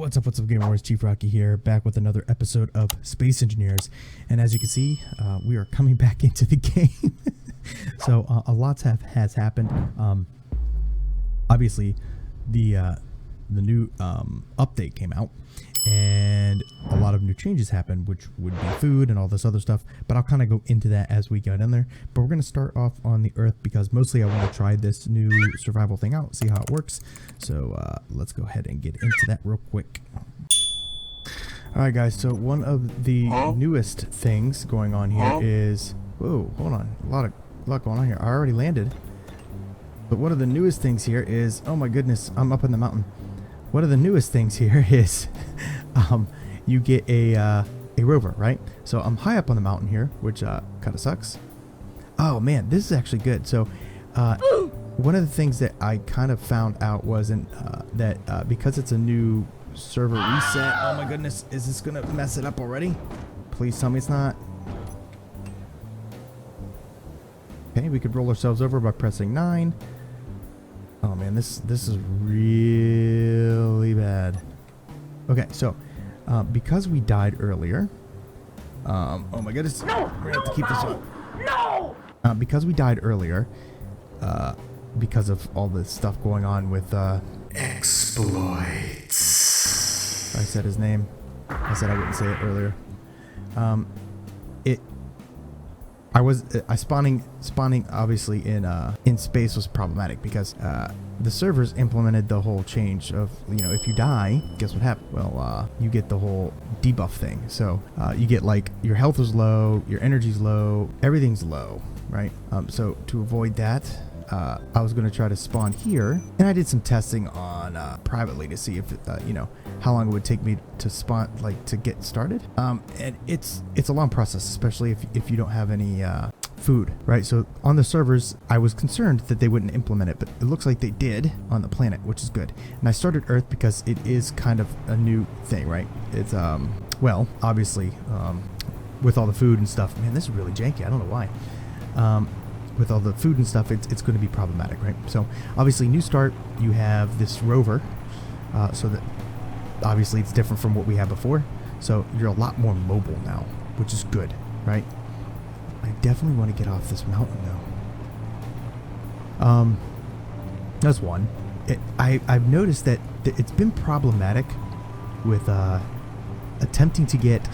What's up, Game Wars? Chief Rocky here, back with another episode of Space Engineers. And as you can see, we are coming back into the game. So a lot has happened. Obviously, the new update came out, and a lot of new changes happened, which would be food and all this other stuff. But I'll kind of go into that as we get in there. But we're going to start off on the Earth because mostly I want to try this new survival thing out, see how it works. So let's go ahead and get into that real quick. Alright guys, so one of the newest things going on here is... Whoa, hold on. A lot going on here. I already landed. But one of the newest things here is... Oh my goodness, I'm up in the mountain. One of the newest things here is... you get a rover, right? So I'm high up on the mountain here, which kind of sucks. Oh man, this is actually good. So one of the things that I kind of found out wasn't that because it's a new server reset. Oh my goodness, is this gonna mess it up already? Please tell me it's not. Okay, we could roll ourselves over by pressing 9. Oh man, this is really bad. Okay, so because we died earlier, oh my goodness, we're gonna have to keep this on. No! Because we died earlier, because of all this stuff going on with exploits. I said his name. I said I wouldn't say it earlier. Spawning obviously in space was problematic because the servers implemented the whole change of, you know, if you die, guess what happened? Well, you get the whole debuff thing. So you get like your health is low, your energy's low, everything's low, right? So to avoid that, I was going to try to spawn here, and I did some testing on privately to see if you know, how long it would take me to spawn, like to get started. And it's a long process, especially if you don't have any food, right? So on the servers, I was concerned that they wouldn't implement it, but it looks like they did on the planet, which is good. And I started Earth because it is kind of a new thing, right? It's well, obviously, with all the food and stuff. Man, this is really janky. I don't know why. With all the food and stuff, it's going to be problematic, right? So obviously, new start, you have this rover, so that obviously it's different from what we had before. So you're a lot more mobile now, which is good, right? I definitely want to get off this mountain though. That's one. I've noticed that it's been problematic with attempting to get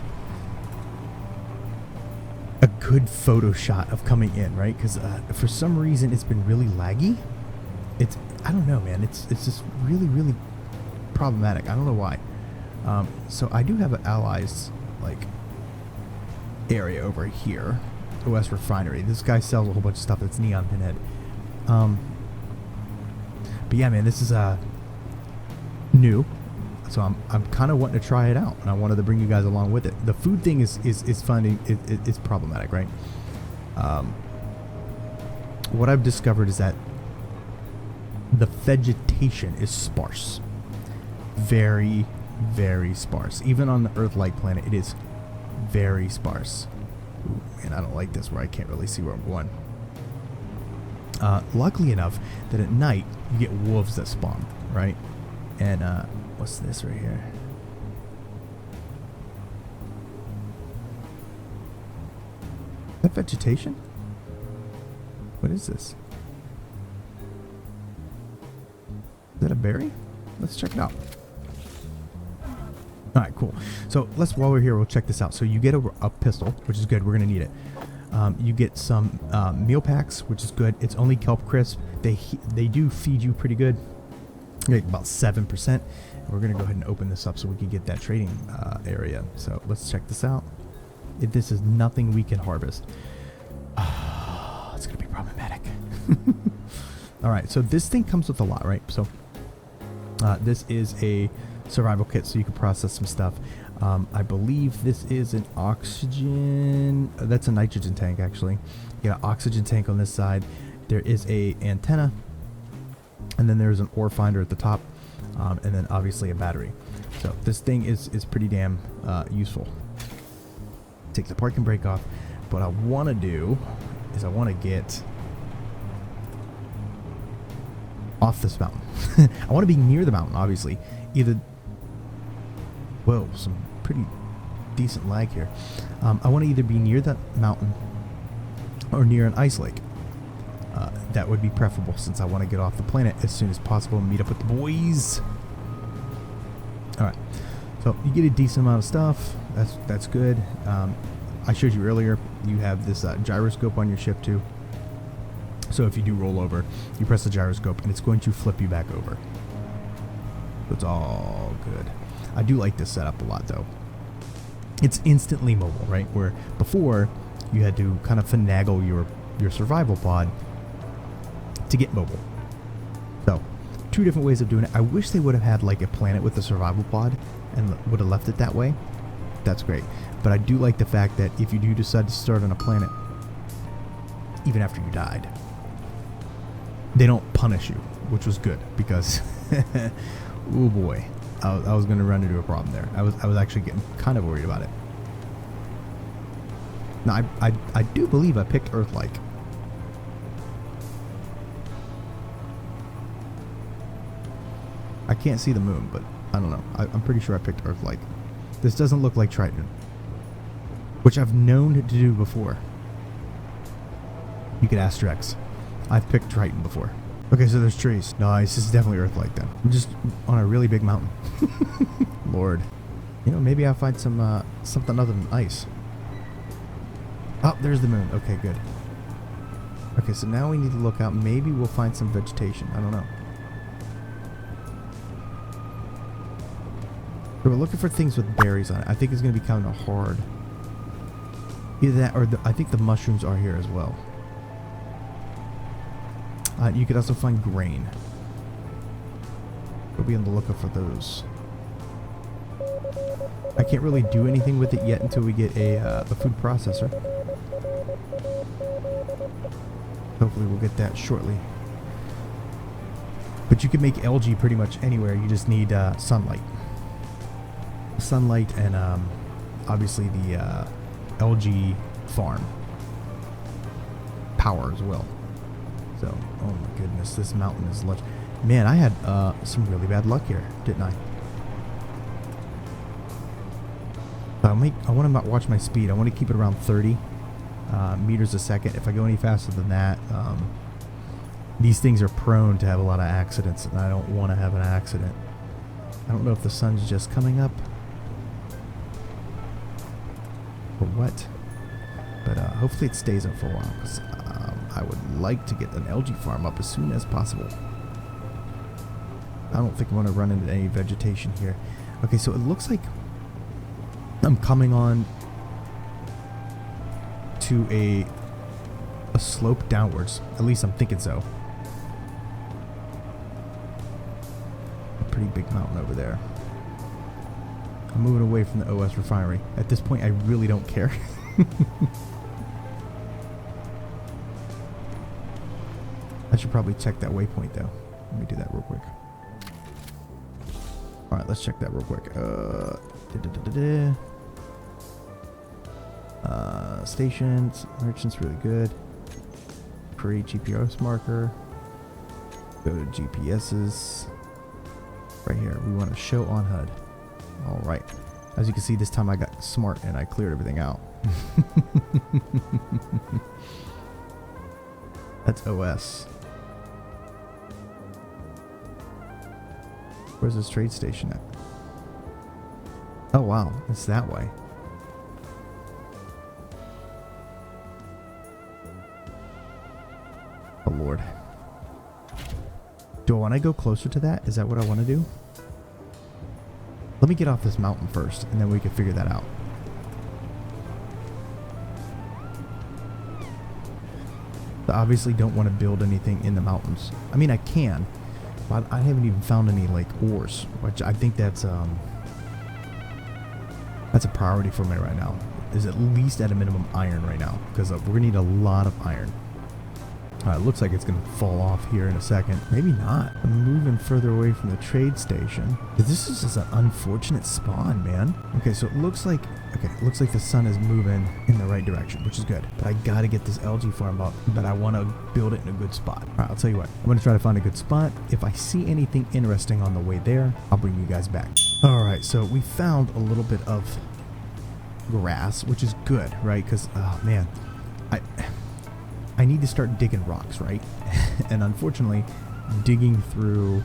a good photo shot of coming in, right? Because for some reason it's been really laggy. I don't know, man. It's just really problematic. I don't know why. So I do have an allies like area over here, OS Refinery. This guy sells a whole bunch of stuff that's neon pinhead. But yeah, man, this is new. So I'm kind of wanting to try it out, and I wanted to bring you guys along with it. The food thing is finding it's problematic, right? What I've discovered is that the vegetation is sparse, very sparse. Even on the Earth-like planet, it is very sparse. Ooh, man, I don't like this where I can't really see where I'm going. Luckily enough that at night you get wolves that spawn, right? And what's this right here? Is that vegetation? What is this? Is that a berry? Let's check it out. Alright, cool. So while we're here, we'll check this out. So you get a pistol, which is good. We're going to need it. You get some meal packs, which is good. It's only kelp crisp. They do feed you pretty good. You get about 7%. We're going to go ahead and open this up so we can get that trading area. So let's check this out. This is nothing we can harvest. Oh, it's going to be problematic. Alright, so this thing comes with a lot, right? So this is a survival kit, so you can process some stuff. I believe this is an oxygen... that's a nitrogen tank, actually. You got an oxygen tank on this side. There is a antenna. And then there's an ore finder at the top. And then obviously a battery. So this thing is pretty damn useful. Take the parking brake off. What I want to do is I want to get off this mountain. I want to be near the mountain, obviously. Either Whoa, some pretty decent lag here. I want to either be near that mountain or near an ice lake. That would be preferable since I want to get off the planet as soon as possible and meet up with the boys. Alright, so you get a decent amount of stuff. That's good. I showed you earlier, you have this gyroscope on your ship too. So if you do roll over, you press the gyroscope and it's going to flip you back over. So it's all good. I do like this setup a lot though. It's instantly mobile, right? Where before you had to kind of finagle your survival pod to get mobile. So, two different ways of doing it. I wish they would have had like a planet with a survival pod and would have left it that way. That's great. But I do like the fact that if you do decide to start on a planet, even after you died, they don't punish you, which was good because, oh boy, I was going to run into a problem there. I was actually getting kind of worried about it. Now, I do believe I picked Earth-like. I can't see the moon, but I don't know. I'm pretty sure I picked Earth-like. This doesn't look like Triton, which I've known to do before. You could ask Drex. I've picked Triton before. Okay, so there's trees. Nice, this is definitely Earth-like then. I'm just on a really big mountain. Lord. You know, maybe I'll find some something other than ice. Oh, there's the moon. Okay, good. Okay, so now we need to look out. Maybe we'll find some vegetation. I don't know. So we're looking for things with berries on it. I think it's going to be kind of hard. Either that or I think the mushrooms are here as well. You could also find grain. We'll be on the lookout for those. I can't really do anything with it yet until we get a food processor. Hopefully we'll get that shortly. But you can make algae pretty much anywhere. You just need sunlight. Sunlight and obviously the algae farm power as well. So, oh my goodness, this mountain is lush. Man, I had some really bad luck here, didn't I? I want to watch my speed. I want to keep it around 30 meters a second. If I go any faster than that, these things are prone to have a lot of accidents, and I don't want to have an accident. I don't know if the sun's just coming up or what, but hopefully it stays up for a while, because I would like to get an algae farm up as soon as possible. I don't think I want to run into any vegetation here. Okay, so it looks like I'm coming on to a slope downwards. At least I'm thinking so. A pretty big mountain over there. I'm moving away from the OS refinery. At this point, I really don't care. I should probably check that waypoint though. Let me do that real quick. Alright, let's check that real quick. Stations, merchants, really good. Create GPS marker. Go to GPS's. Right here, we want to show on HUD. Alright. As you can see, this time I got smart and I cleared everything out. That's OS. Where's this trade station at? Oh wow, it's that way. Oh Lord. Do I want to go closer to that? Is that what I want to do? Let me get off this mountain first, and then we can figure that out. I obviously don't want to build anything in the mountains. I mean, I can, but I haven't even found any, like, ores, which I think that's a priority for me right now. Is at least at a minimum iron right now, because we're going to need a lot of iron. It looks like it's going to fall off here in a second. Maybe not. I'm moving further away from the trade station. This is just an unfortunate spawn, man. Okay, so it looks like... Okay, it looks like the sun is moving in the right direction, which is good. But I got to get this algae farm up, but I want to build it in a good spot. All right, I'll tell you what. I'm going to try to find a good spot. If I see anything interesting on the way there, I'll bring you guys back. All right, so we found a little bit of grass, which is good, right? Because, oh man, I need to start digging rocks, right? And unfortunately, digging through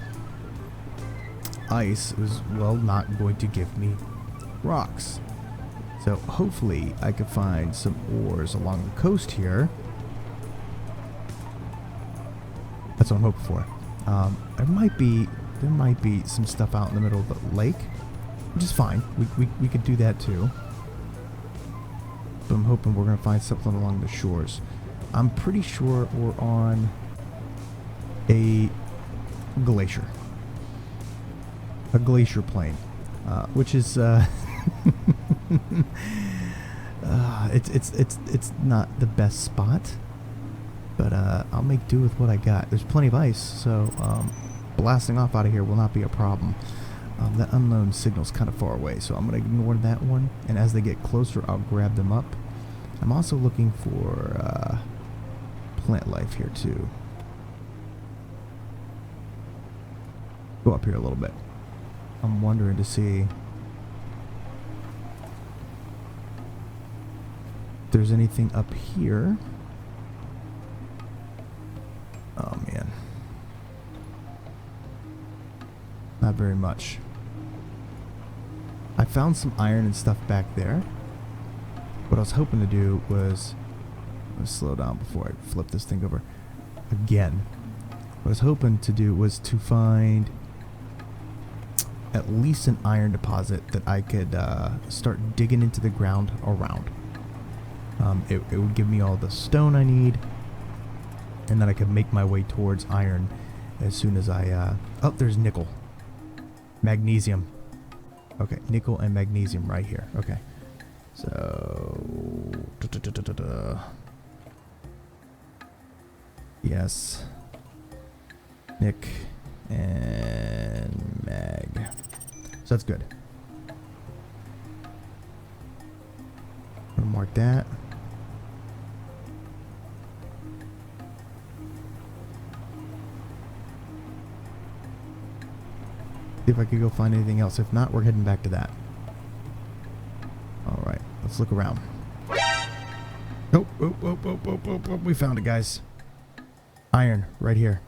ice is, well, not going to give me rocks. So hopefully I could find some ores along the coast here. That's what I'm hoping for. There might be some stuff out in the middle of the lake, which is fine. We could do that too. But I'm hoping we're going to find something along the shores. I'm pretty sure we're on a glacier. A glacier plain. Which is it's not the best spot. But I'll make do with what I got. There's plenty of ice, so blasting off out of here will not be a problem. That unknown signal's kind of far away, so I'm going to ignore that one. And as they get closer, I'll grab them up. I'm also looking for plant life here, too. Go up here a little bit. I'm wondering to see if there's anything up here. Oh, man. Not very much. I found some iron and stuff back there. What I was hoping to do was... Let's slow down before I flip this thing over again. What I was hoping to do was to find at least an iron deposit that I could start digging into the ground around. It would give me all the stone I need, and then I could make my way towards iron as soon as I... oh, there's nickel. Magnesium. Okay, nickel and magnesium right here. Okay. So... Yes. Nick and mag. So that's good. I'm gonna mark that. See if I could go find anything else. If not, we're heading back to that. Alright, let's look around. Oh, we found it, guys. Iron, right here.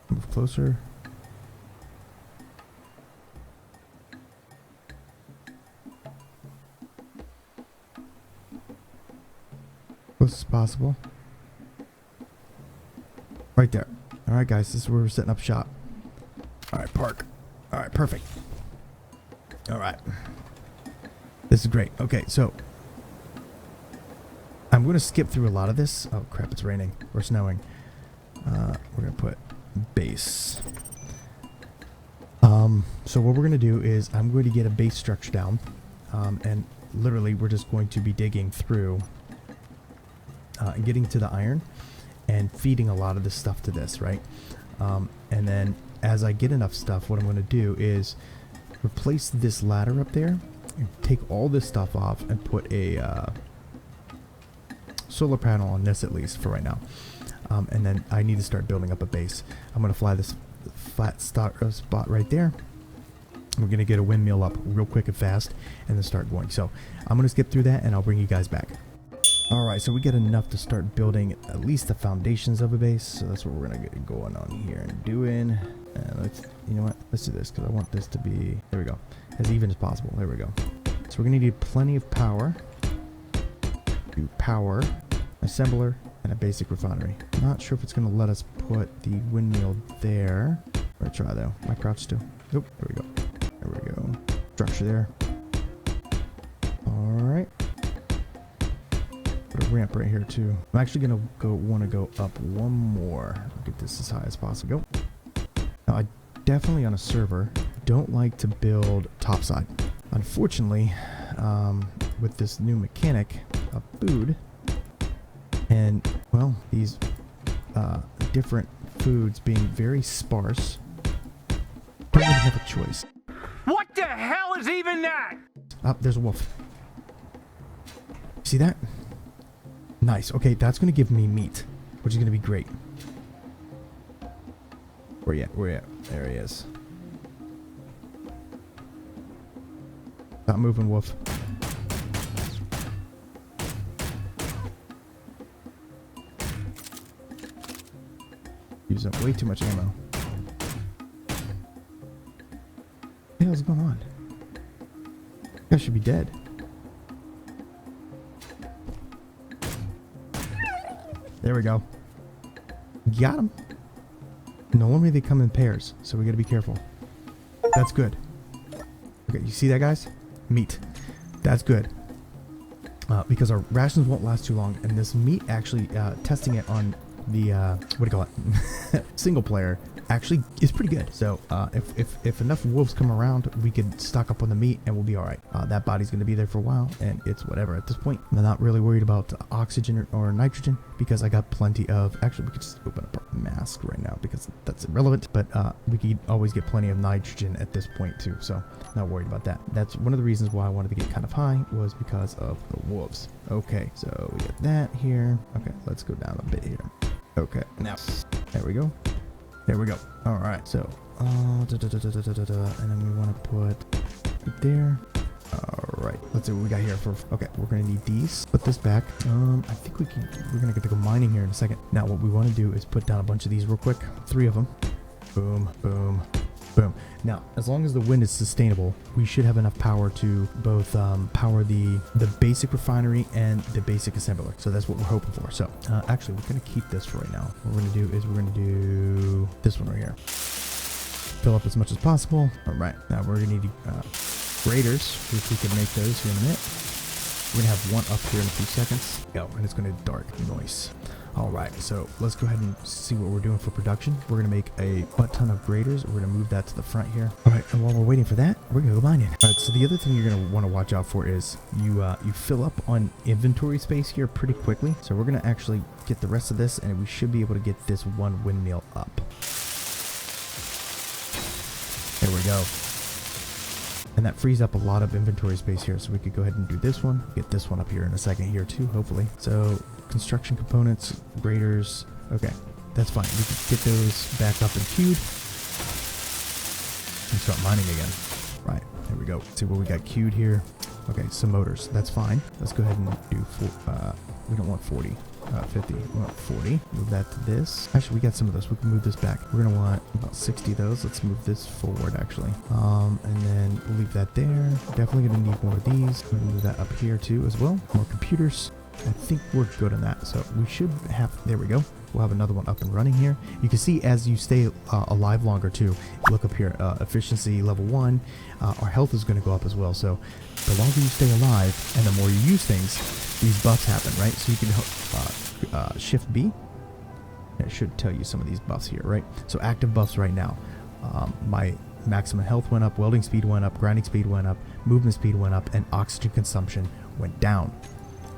Move closer. Close as possible. Right there. Alright, guys, this is where we're setting up shop. Alright, park. Alright, perfect. Alright. This is great. Okay, so I'm going to skip through a lot of this. Oh, crap, it's raining or snowing. We're going to put base. So what we're going to do is I'm going to get a base structure down. And literally, we're just going to be digging through and getting to the iron and feeding a lot of this stuff to this, right? And then as I get enough stuff, what I'm going to do is replace this ladder up there and take all this stuff off and put a solar panel on this, at least for right now. And then I need to start building up a base. I'm going to fly this flat spot right there. We're going to get a windmill up real quick and fast and then start going. So I'm going to skip through that and I'll bring you guys back. Alright, so we get enough to start building at least the foundations of a base. So that's what we're going to get going on here and doing. And let's, you know what, let's do this because I want this to be, there we go, as even as possible. There we go. So we're going to need plenty of power. Do power, assembler, and a basic refinery. Not sure if it's going to let us put the windmill there. Or try though. My crouch still. Nope, there we go. There we go. Structure there. Alright. Put a ramp right here too. I'm actually going to want to go up one more. Get this as high as possible. Go. Now, I definitely on a server don't like to build topside. Unfortunately, with this new mechanic of food and, well, these different foods being very sparse, don't really have a choice. What the hell is even that? Oh, there's a wolf. See that? Nice. Okay, that's going to give me meat, which is going to be great. Where you at? Where you at? There he is. Stop moving, wolf. Using way too much ammo. What the hell's going on? You guys should be dead. There we go. Got him. Normally they come in pairs, so we gotta be careful. That's good. Okay, you see that, guys? Meat. That's good. Because our rations won't last too long, and this meat actually, testing it on the, what do you call it? Single player actually is pretty good. So, if enough wolves come around, we could stock up on the meat and we'll be alright. That body's gonna be there for a while, and it's whatever at this point. I'm not really worried about oxygen or nitrogen because I got plenty of, actually we could just open up our mask right now because that's irrelevant, but we could always get plenty of nitrogen at this point too, so not worried about that. That's one of the reasons why I wanted to get kind of high, was because of the wolves. Okay, so we get that here. Okay, let's go down a bit here. Okay, now there we go. There we go. All right, so and then we want to put it there. All right, let's see what we got here for. Okay, we're gonna need these. Put this back. I think we're gonna get to go mining here in a second. Now what we want to do is put down a bunch of these real quick. 3 of them. Boom, boom, boom. Now, as long as the wind is sustainable, we should have enough power to both power the basic refinery and the basic assembler. So that's what we're hoping for. So actually, we're gonna keep this for right now. What we're gonna do is we're gonna do this one right here. Fill up as much as possible. All right. Now we're gonna need graders, which we can make those here in a minute. We're gonna have one up here in a few seconds. Go, and it's gonna dark. Nice. All right, so let's go ahead and see what we're doing for production. We're gonna make a butt ton of graders. We're gonna move that to the front here. All right, and while we're waiting for that, we're gonna go mining. All right, so the other thing you're gonna want to watch out for is you fill up on inventory space here pretty quickly. So we're gonna actually get the rest of this, and we should be able to get this one windmill up. There we go. And that frees up a lot of inventory space here, so we could go ahead and do this one. Get this one up here in a second here too, hopefully. So construction components, graders. Okay, that's fine. We can get those back up and queued and start mining again. Right, there we go. See what we got queued here. Okay, some motors. That's fine. Let's go ahead and do we don't want 40. 50. We want 40. Move that to this. Actually, we got some of those. We can move this back. We're gonna want about 60 of those. Let's move this forward, actually. And then we'll leave that there. Definitely gonna need more of these. We're gonna move that up here too as well. More computers. I think we're good on that. So we should have. There we go. We'll have another one up and running here. You can see as you stay alive longer too. Look up here. Efficiency level 1. Our health is going to go up as well. So the longer you stay alive and the more you use things, these buffs happen, right? So you can shift B. It should tell you some of these buffs here, right? So active buffs right now. My maximum health went up, welding speed went up, grinding speed went up, movement speed went up, and oxygen consumption went down.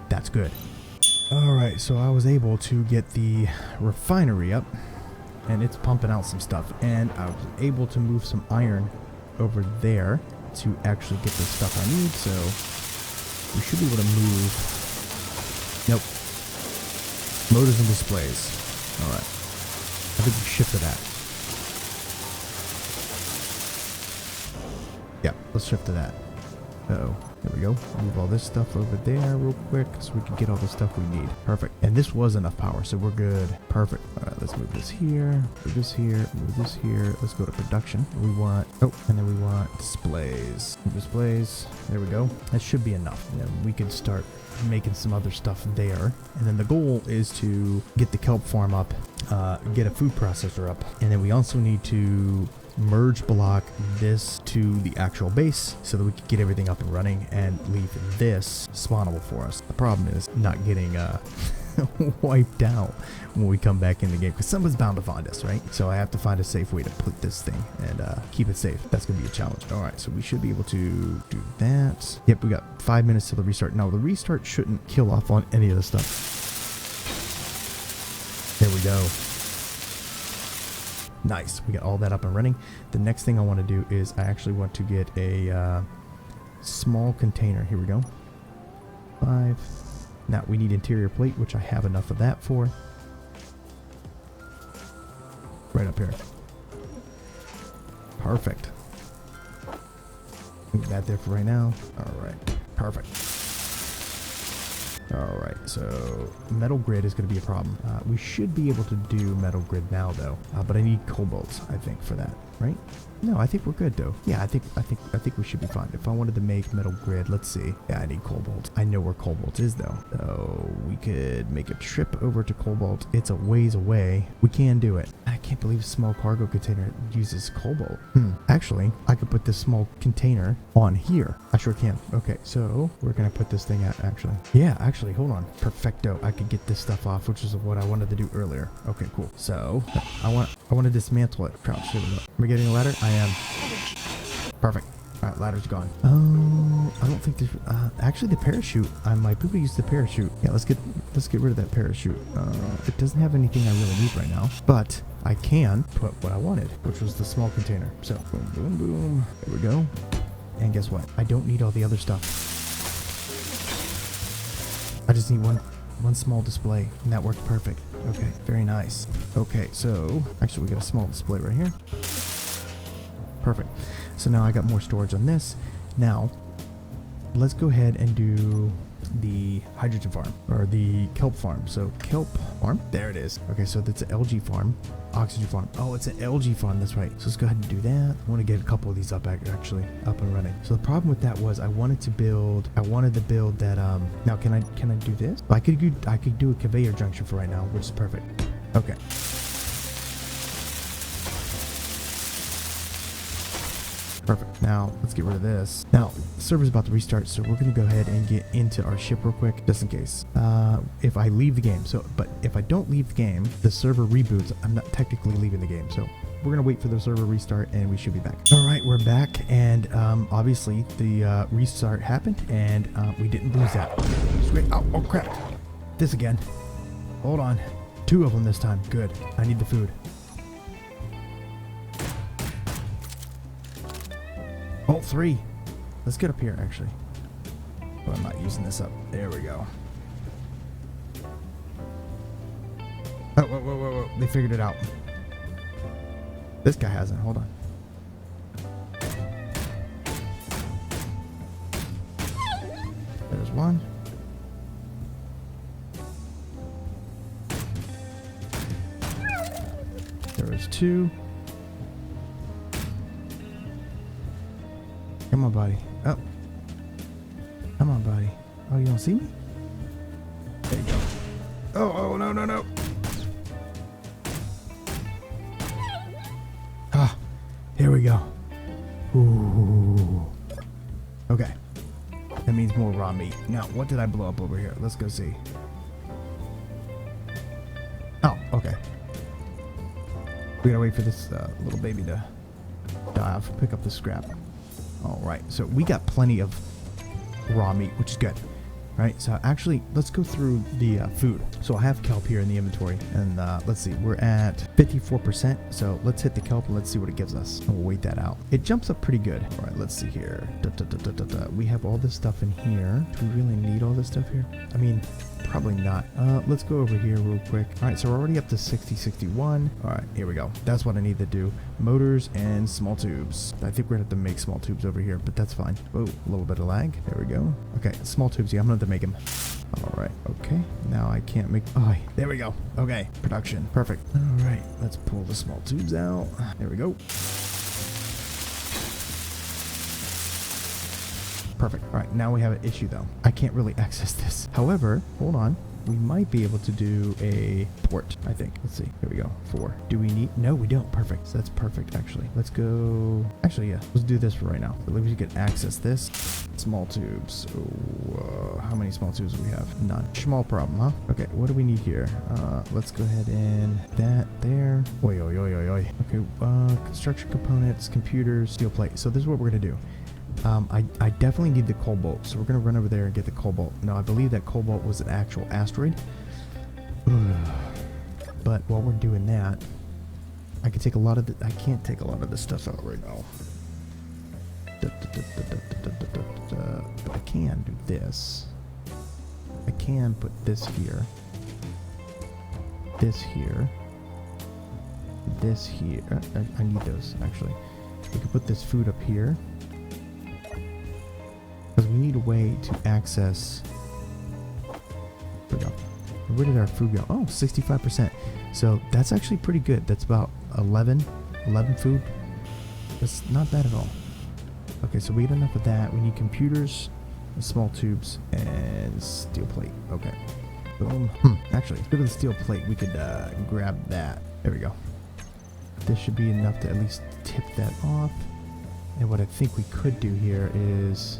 That's good. Alright, so I was able to get the refinery up, and it's pumping out some stuff, and I was able to move some iron over there to actually get the stuff I need, so we should be able to move. Nope. Motors and displays. Alright. I think we shifted that. Yeah, let's shift to that. Uh-oh. There we go. Move all this stuff over there real quick so we can get all the stuff we need. Perfect. And this was enough power, so we're good. Perfect. All right, let's move this here, move this here, move this here. Let's go to production. We want, oh, and then we want displays. Displays. There we go. That should be enough. And then we can start making some other stuff there. And then the goal is to get the kelp farm up, get a food processor up. And then we also need to merge block this to the actual base so that we can get everything up and running and leave this spawnable for us. The problem is not getting wiped out when we come back in the game, because someone's bound to find us, right? So I have to find a safe way to put this thing and keep it safe. That's gonna be a challenge. All right, so we should be able to do that. Yep, we got 5 minutes till the restart. Now the restart shouldn't kill off on any of the stuff. There we go. Nice. We got all that up and running. The next thing I want to do is I actually want to get a small container. Here we go. 5. Now we need interior plate, which I have enough of that for. Right up here. Perfect. Leave that there for right now. All right. Perfect. All right, so metal grid is going to be a problem. We should be able to do metal grid now, though. But I need cobalt, I think, for that, right? No, I think we're good, though. Yeah, I think we should be fine. If I wanted to make metal grid, let's see. Yeah, I need cobalt. I know where cobalt is, though. So we could make a trip over to cobalt. It's a ways away. We can do it. I can't believe a small cargo container uses cobalt. Actually, I could put this small container on here. I sure can. Okay, so we're gonna put this thing out, actually. Yeah, actually, hold on. Perfecto. I could get this stuff off, which is what I wanted to do earlier. Okay, cool. So I want to dismantle it. Crouch. Am I getting a ladder? I am. Perfect. All right, ladder's gone. Oh, I don't think there's actually the parachute. I might be able to use the parachute. Yeah, let's get rid of that parachute. It doesn't have anything I really need right now, but I can put what I wanted, which was the small container. So boom, boom, boom. There we go. And guess what? I don't need all the other stuff. I just need one small display, and that worked perfect. Okay, very nice. Okay, so actually we got a small display right here. Perfect. So now I got more storage on this. Now, let's go ahead and do the hydrogen farm, or the kelp farm. So kelp farm, there it is. Okay, so that's an algae farm, oxygen farm. Oh, it's an algae farm, that's right. So let's go ahead and do that. I want to get a couple of these up actually up and running. So the problem with that was I wanted to build that. Now can I do this? I could do a conveyor junction for right now, which is perfect. Okay. Perfect. Now, let's get rid of this. Now, the server's about to restart, so we're going to go ahead and get into our ship real quick, just in case. If I leave the game. But if I don't leave the game, the server reboots. I'm not technically leaving the game, so we're going to wait for the server restart, and we should be back. All right, we're back, and obviously, the restart happened, and we didn't lose that. Sweet. Oh, crap. This again. Hold on. 2 of them this time. Good. I need the food. Oh, 3. Let's get up here, actually. But I'm not using this up. There we go. Oh, whoa. They figured it out. This guy hasn't. Hold on. There's 1. There's 2. Come on, buddy. Oh. Come on, buddy. Oh, you don't see me? There you go. Oh, no. Ah, here we go. Ooh. Okay. That means more raw meat. Now, what did I blow up over here? Let's go see. Oh, okay. We gotta wait for this little baby to die off. Pick up the scrap. All right, so we got plenty of raw meat, which is good. Right, so actually, let's go through the food. So I have kelp here in the inventory, and let's see, we're at 54%. So let's hit the kelp and let's see what it gives us. And we'll wait that out. It jumps up pretty good. All right, let's see here. We have all this stuff in here. Do we really need all this stuff here? I mean, probably not. Let's go over here real quick. All right, so we're already up to 61. All right, here we go. That's what I need to do. Motors and small tubes. I think we're gonna have to make small tubes over here, but that's fine. Oh, a little bit of lag. There we go. Okay, small tubes. Yeah, I'm gonna have to make them. All right. Okay. Now I can't make. Oh, there we go. Okay. Production. Perfect. All right. Let's pull the small tubes out. There we go. Perfect. All right. Now we have an issue though. I can't really access this. However, hold on. We might be able to do a port, I think. Let's see. Here we go. 4. Do we need? No, we don't. Perfect. So that's perfect, actually. Let's go. Actually, yeah. Let's do this for right now. So let me get access this. Small tubes. Oh, how many small tubes do we have? None. Small problem, huh? Okay. What do we need here? Let's go ahead and that there. Oi. Okay. Construction components, computers, steel plate. So this is what we're gonna do. I definitely need the cobalt, so we're going to run over there and get the cobalt. Now, I believe that cobalt was an actual asteroid. But while we're doing that, I can take a lot of I can't take a lot of this stuff out right now. But I can do this. I can put this here. This here. This here. I need those, actually. We could put this food up here. Because we need a way to access... There we go. Where did our food go? Oh, 65%. So that's actually pretty good. That's about 11 food. That's not bad at all. Okay, so we get enough of that. We need computers, small tubes, and steel plate. Okay. Boom. Actually, look at the steel plate. We could grab that. There we go. This should be enough to at least tip that off. And what I think we could do here is...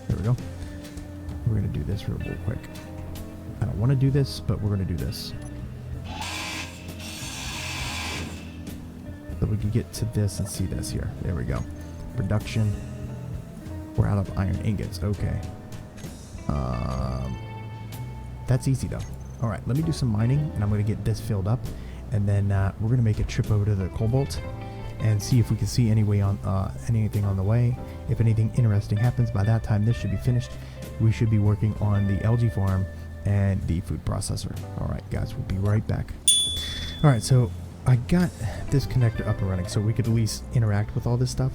There we go. We're going to do this real quick. I don't want to do this, but we're going to do this. So we can get to this and see this here. There we go. Production. We're out of iron ingots. Okay. That's easy though. All right, let me do some mining, and I'm going to get this filled up, and then we're going to make a trip over to the Cobalt and see if we can see any way on anything on the way. If anything interesting happens, by that time this should be finished. We should be working on the algae farm and the food processor. All right, guys, we'll be right back. All right, so I got this connector up and running, so we could at least interact with all this stuff.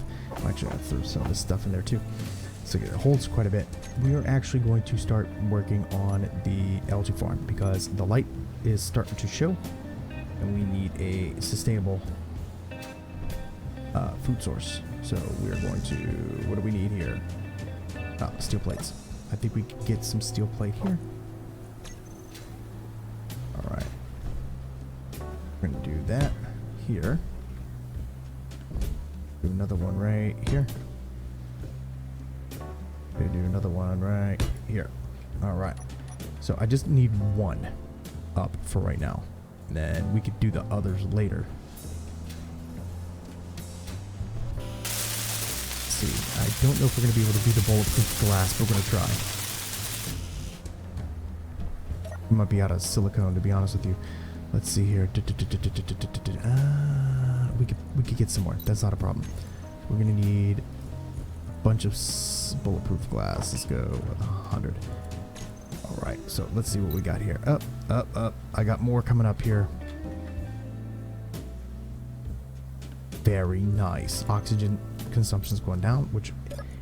Actually, I'll throw some of this stuff in there too. So it holds quite a bit. We are actually going to start working on the algae farm because the light is starting to show, and we need a sustainable food source. So we are going to, what do we need here? Oh, steel plates. I think we can get some steel plate here. All right. We're going to do that here. Do another one right here. We're going to do another one right here. All right. So I just need one up for right now. And then we could do the others later. Let's see. I don't know if we're going to be able to do the bulletproof glass, but we're going to try. We might be out of silicone, to be honest with you. Let's see here. We could get some more. That's not a problem. We're gonna need a bunch of bulletproof glass. Let's go with 100. All right. So let's see what we got here. Up. I got more coming up here. Very nice. Oxygen consumption's going down, which,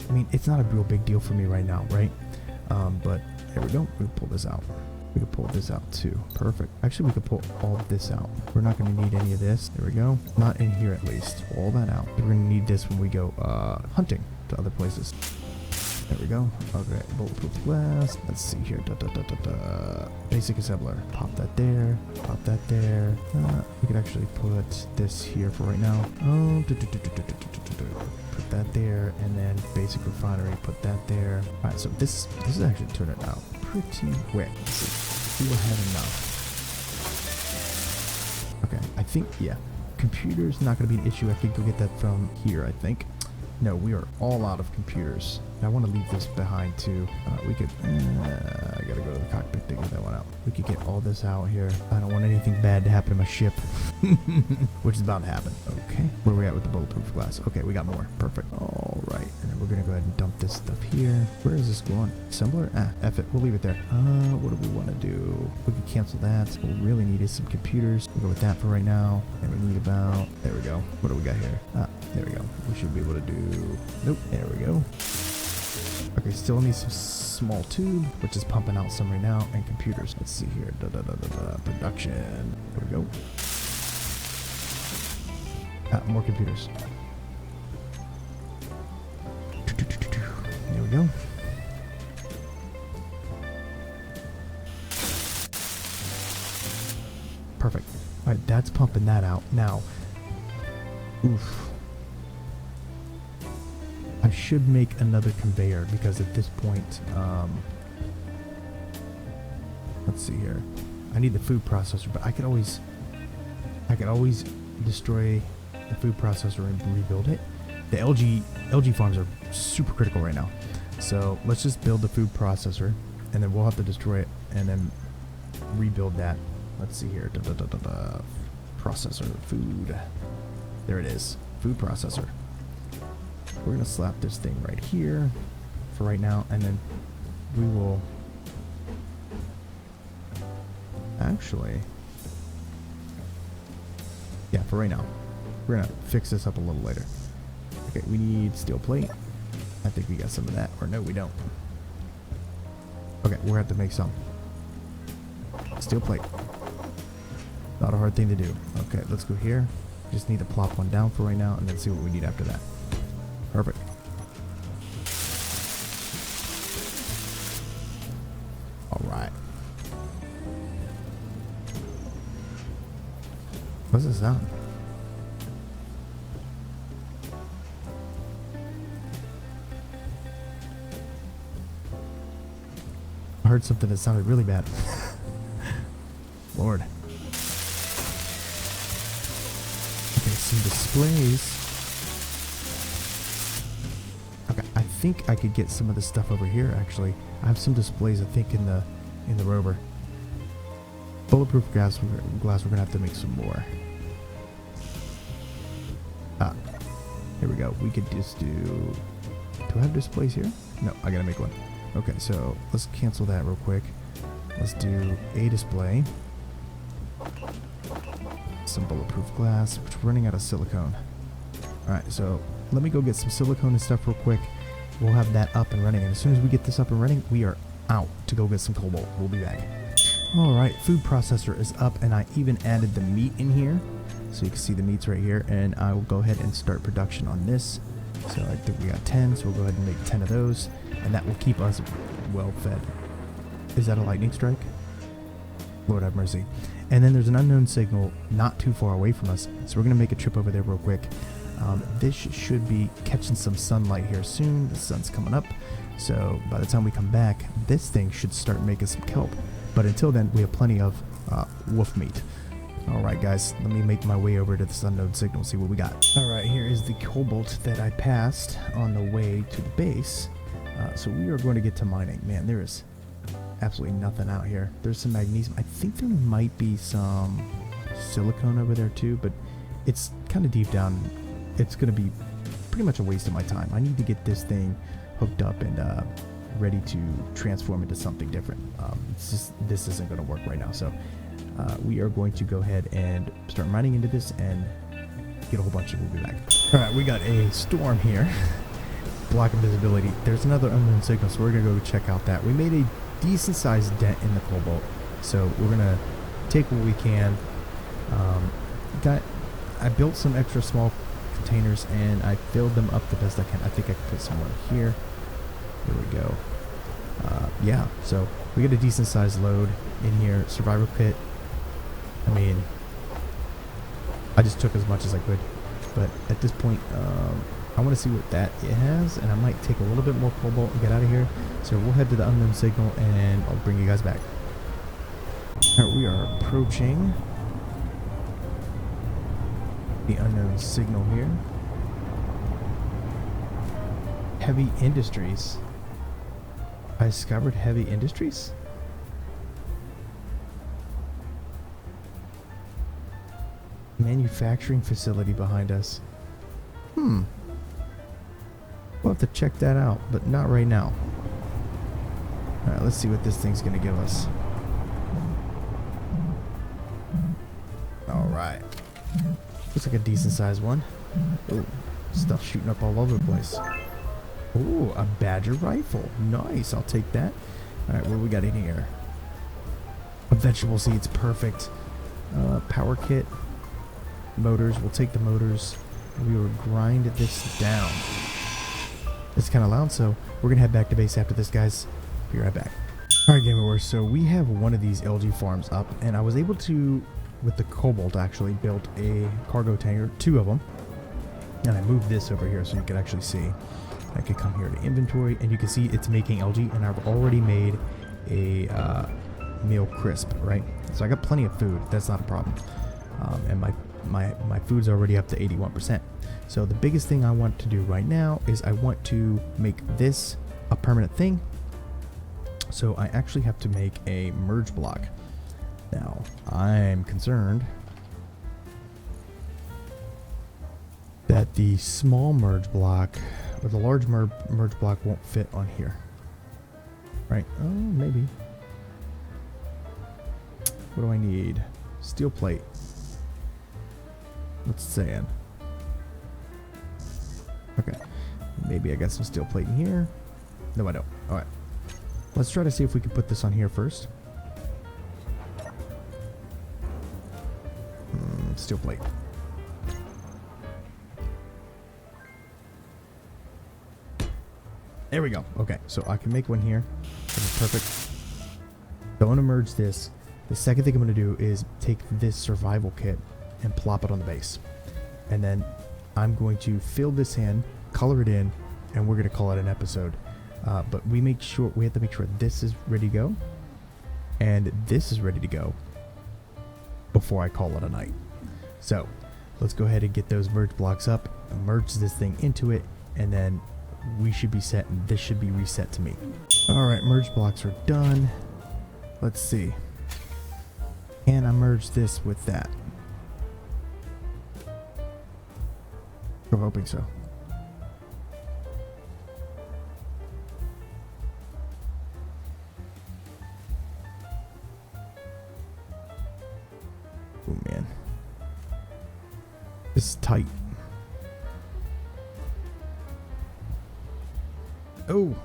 I mean, it's not a real big deal for me right now, right? But there we go. We'll pull this out. We could pull this out too. Perfect. Actually, we could pull all of this out. We're not going to need any of this. There we go. Not in here, at least. Pull all that out. We're going to need this when we go hunting to other places. There we go. Okay. Bulletproof glass. Let's see here. Basic assembler. Pop that there. Pop that there. We could actually put this here for right now. Put that there, and then basic refinery. Put that there. All right. So this is actually turning out pretty quick. Let's see. We will have enough. Okay, I think, yeah. Computer's not going to be an issue. I think we'll get that from here, I think. No, we are all out of computers. I want to leave this behind too. We could, I gotta go to the cockpit to get that one out. We could get all this out here. I don't want anything bad to happen to my ship. Which is about to happen. Okay, where are we at with the bulletproof glass? Okay, we got more. Perfect. All right, and then we're gonna go ahead and dump this stuff here. Where is this going? Assembler? F it. We'll leave it there. What do we want to do? We could cancel that. What we really need is some computers. We'll go with that for right now. And we need about, there we go. What do we got here? There we go. We should be able to do, nope. There we go. Okay, still need some small tube, which is pumping out some right now, and computers. Let's see here. Production. There we go. More computers. There we go. Perfect. All right, that's pumping that out. Now, oof. I should make another conveyor because at this point, let's see here. I need the food processor, but I could always destroy the food processor and rebuild it. The algae farms are super critical right now, so let's just build the food processor, and then we'll have to destroy it and then rebuild that. Let's see here. Processor food. There it is. Food processor. We're going to slap this thing right here for right now, and then we will actually, Yeah, for right now. We're gonna fix this up a little later. Okay, we need steel plate. I think we got some of that, or no, we don't. Okay, we're gonna have to make some steel plate. Not a hard thing to do. Okay, let's go here. Just need to plop one down for right now, and then see what we need after that. Perfect. All right. What's this sound? I heard something that sounded really bad. Lord. Okay, some displays. Okay, I think I could get some of the stuff over here. Actually, I have some displays. I think in the Rover. Bulletproof glass. We're gonna have to make some more. Ah, here we go. We could just do. Do I have displays here? No, I gotta make one. Okay, so let's cancel that real quick. Let's do a display. Some bulletproof glass, which we're running out of silicone. Alright, so let me go get some silicone and stuff real quick. We'll have that up and running, and as soon as we get this up and running, we are out to go get some cobalt. We'll be back. Alright, food processor is up, and I even added the meat in here. So you can see the meats right here, and I will go ahead and start production on this. So I think we got 10, so we'll go ahead and make 10 of those, and that will keep us well fed. Is that a lightning strike? Lord have mercy. And then there's an unknown signal not too far away from us, so we're going to make a trip over there real quick. This should be catching some sunlight here soon. The sun's coming up, so by the time we come back, this thing should start making some kelp. But until then, we have plenty of wolf meat. Alright guys, let me make my way over to this unknown signal, see what we got. Alright, here is the cobalt that I passed on the way to the base. So we are going to get to mining. Man, there is absolutely nothing out here. There's some magnesium. I think there might be some silicone over there too, but it's kind of deep down. It's going to be pretty much a waste of my time. I need to get this thing hooked up and ready to transform into something different. It's just, this isn't going to work right now, so we are going to go ahead and start mining into this and get a whole bunch of it. We'll be back. Alright, we got a storm here. Blocking visibility. There's another unknown signal, so we're going to go check out that. We made a decent sized dent in the cobalt, so we're going to take what we can. I built some extra small containers and I filled them up the best I can. I think I can put some more here. Here we go. Yeah, so we get a decent sized load in here. Survivor kit. I mean, I just took as much as I could, but at this point, I want to see what that it has, and I might take a little bit more cobalt and get out of here. So we'll head to the unknown signal, and I'll bring you guys back. Alright, we are approaching the unknown signal here. Heavy Industries. I discovered Heavy Industries? Manufacturing facility behind us. We'll have to check that out, but not right now. Alright, let's see what this thing's gonna give us. Alright. Looks like a decent sized one. Ooh, stuff shooting up all over the place. Ooh, a Badger rifle. Nice, I'll take that. Alright, what do we got in here? A vegetable seeds, perfect. Power kit. Motors, we'll take the motors. And we will grind this down. It's kind of loud, so we're going to head back to base after this, guys. Be right back. Alright, Gamer, so we have one of these LG farms up, and I was able to, with the Cobalt actually, built a cargo tanker, 2 of them. And I moved this over here so you can actually see. I could come here to inventory, and you can see it's making LG, and I've already made a meal crisp, right? So I got plenty of food. That's not a problem. And my food's already up to 81%. So the biggest thing I want to do right now is I want to make this a permanent thing. So I actually have to make a merge block. Now, I'm concerned that the small merge block or the large merge block won't fit on here. Right? Oh, maybe. What do I need? Steel plate. What's it saying? Okay. Maybe I got some steel plate in here. No, I don't. Alright. Let's try to see if we can put this on here first. Steel plate. There we go. Okay, so I can make one here. This is perfect. So I'm going to merge this. The second thing I'm going to do is take this survival kit and plop it on the base. And then I'm going to fill this in, color it in, and we're going to call it an episode. But we have to make sure this is ready to go and this is ready to go before I call it a night. So let's go ahead and get those merge blocks up, merge this thing into it, and then we should be set, and this should be reset to me. All right, merge blocks are done. Let's see. Can I merge this with that? I'm hoping so. Oh man, this is tight. Oh.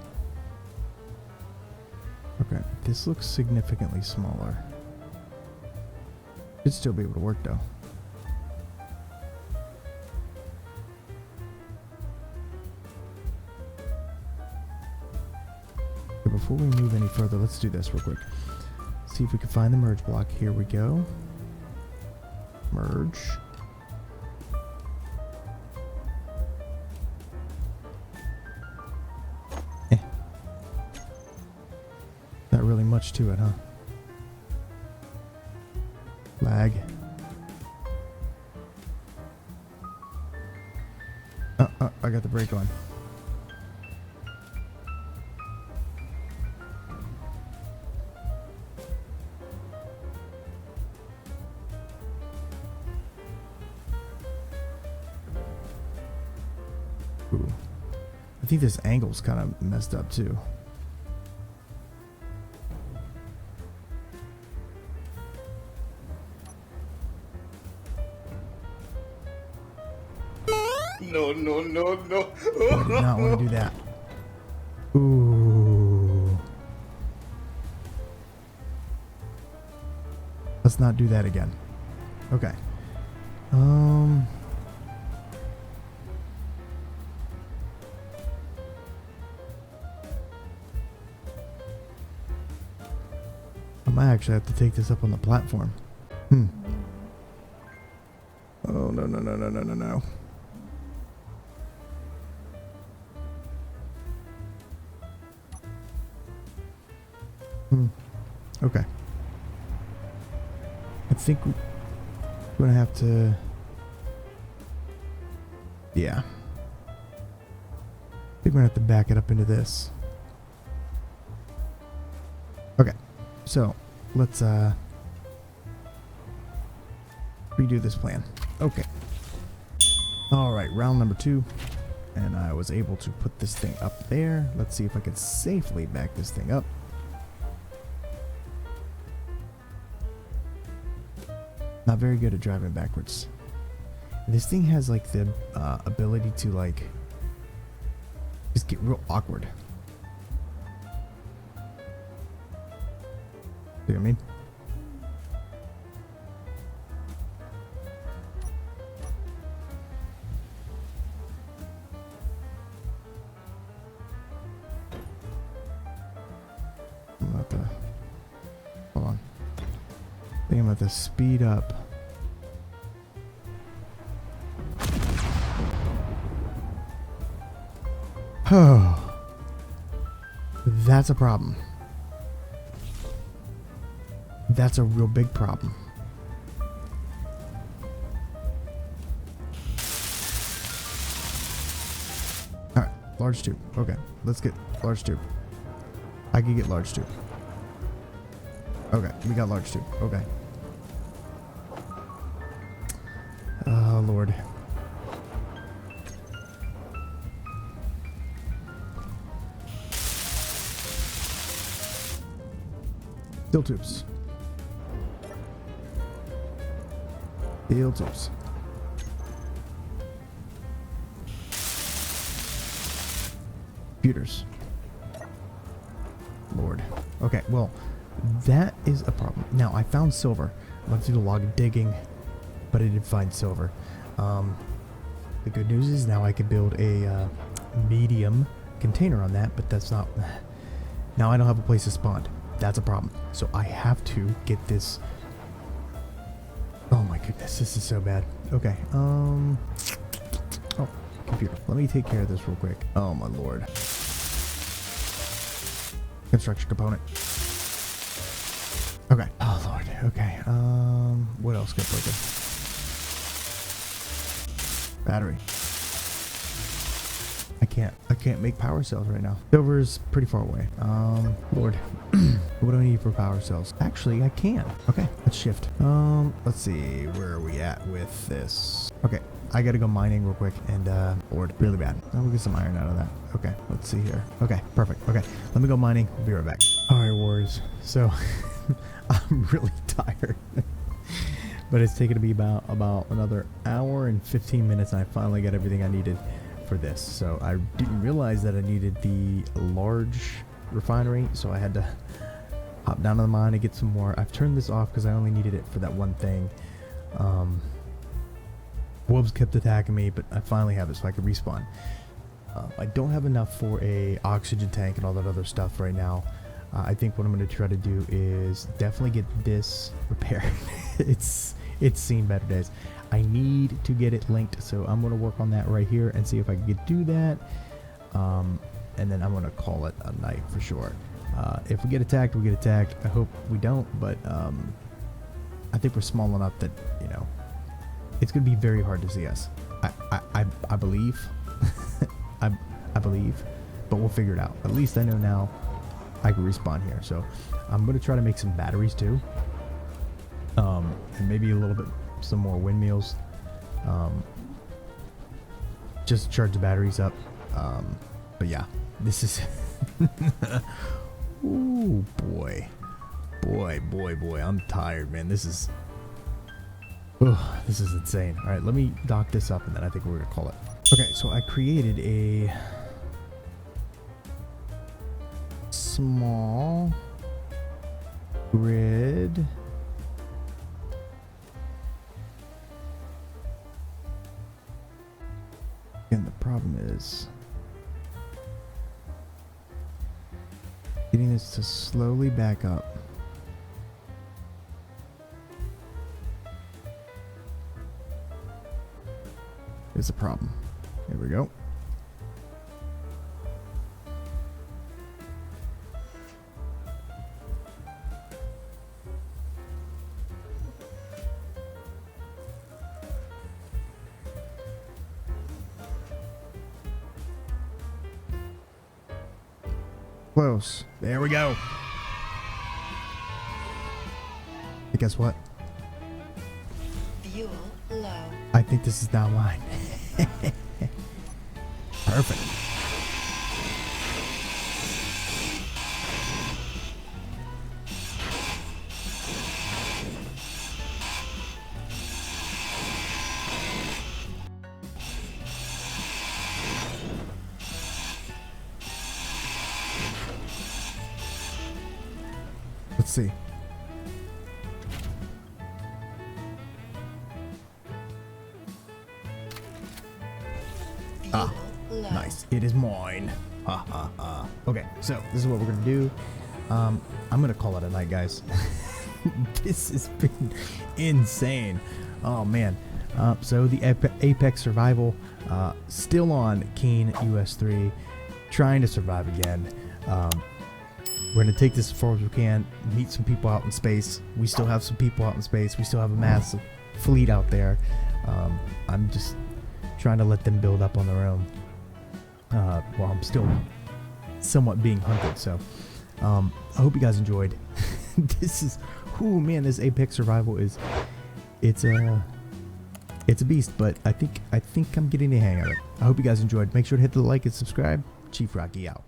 Okay, this looks significantly smaller. Should still be able to work though. Okay, before we move any further, let's do this real quick. See if we can find the merge block. Here we go. Merge. Not really much to it, huh? Lag. I got the brake on. Ooh. I think this angle's kind of messed up too. No. I did not want to do that. Ooh. Let's not do that again. Okay. I might actually have to take this up on the platform. Oh, no. Okay. I think we're gonna have to... Yeah. I think we're gonna have to back it up into this. Okay. So, let's redo this plan. Okay. Alright, round number 2. And I was able to put this thing up there. Let's see if I can safely back this thing up. Not very good at driving backwards. This thing has like the ability to like just get real awkward. See what I mean? I'm about to... Hold on. I think I'm about to speed up. Oh, that's a problem. That's a real big problem. All right, large tube. Okay, let's get large tube. I can get large tube. Okay, we got large tube. Okay. Oh, Lord. Steel tubes. Steel tubes. Computers. Lord. Okay, well, that is a problem. Now, I found silver. I went through the log of digging, but I didn't find silver. The good news is now I can build a medium container on that, but that's not... Now I don't have a place to spawn. That's a problem. So I have to get this... Oh my goodness, this is so bad. Okay, oh, computer. Let me take care of this real quick. Oh my lord. Construction component. Okay. Oh lord. Okay. What else got broken? Battery. I can't make power cells right now. Silver's pretty far away. Lord. What do I need for power cells? Actually, I can. Okay, let's shift. Let's see. Where are we at with this? Okay, I gotta go mining real quick and, Lord, really bad. We'll get some iron out of that. Okay, let's see here. Okay, perfect. Okay, let me go mining. I'll be right back. Alright, Warriors. So, I'm really tired. But it's taken me about another hour and 15 minutes, and I finally got everything I needed for this. So I didn't realize that I needed the large refinery, so I had to hop down to the mine and get some more. I've turned this off because I only needed it for that one thing. Wolves kept attacking me, but I finally have it so I can respawn. I don't have enough for a oxygen tank and all that other stuff right now. I think what I'm going to try to do is definitely get this repaired. It's seen better days. I need to get it linked, so I'm going to work on that right here and see if I can do that. And then I'm going to call it a night for sure. If we get attacked, we get attacked. I hope we don't, but I think we're small enough that, you know, it's going to be very hard to see us. I believe. I believe, but we'll figure it out. At least I know now I can respawn here. So I'm going to try to make some batteries too. And maybe a little bit, some more windmills. Just to charge the batteries up. But yeah, this is... Ooh, boy. Boy. I'm tired, man. This is... Oh, this is insane. All right, let me dock this up and then I think we're going to call it. Okay, so I created a small grid. And the problem is getting this to slowly back up. Is a problem. Here we go. Close. There we go. But guess what? Fuel low. I think this is now mine. Perfect. Let's see. Ah, nice. It is mine. Ha ha ha. Okay, so this is what we're gonna do. I'm gonna call it a night, guys. This has been insane. Oh man. So the Apex Survival, still on Keen US3, trying to survive again. We're gonna take this as far as we can, meet some people out in space. We still have some people out in space. We still have a massive fleet out there. I'm just trying to let them build up on their own while I'm still somewhat being hunted. So I hope you guys enjoyed. This is, oh man, this Apex Survival is, it's a beast, but I think I'm getting the hang of it. I hope you guys enjoyed. Make sure to hit the like and subscribe. Chief Rocky out.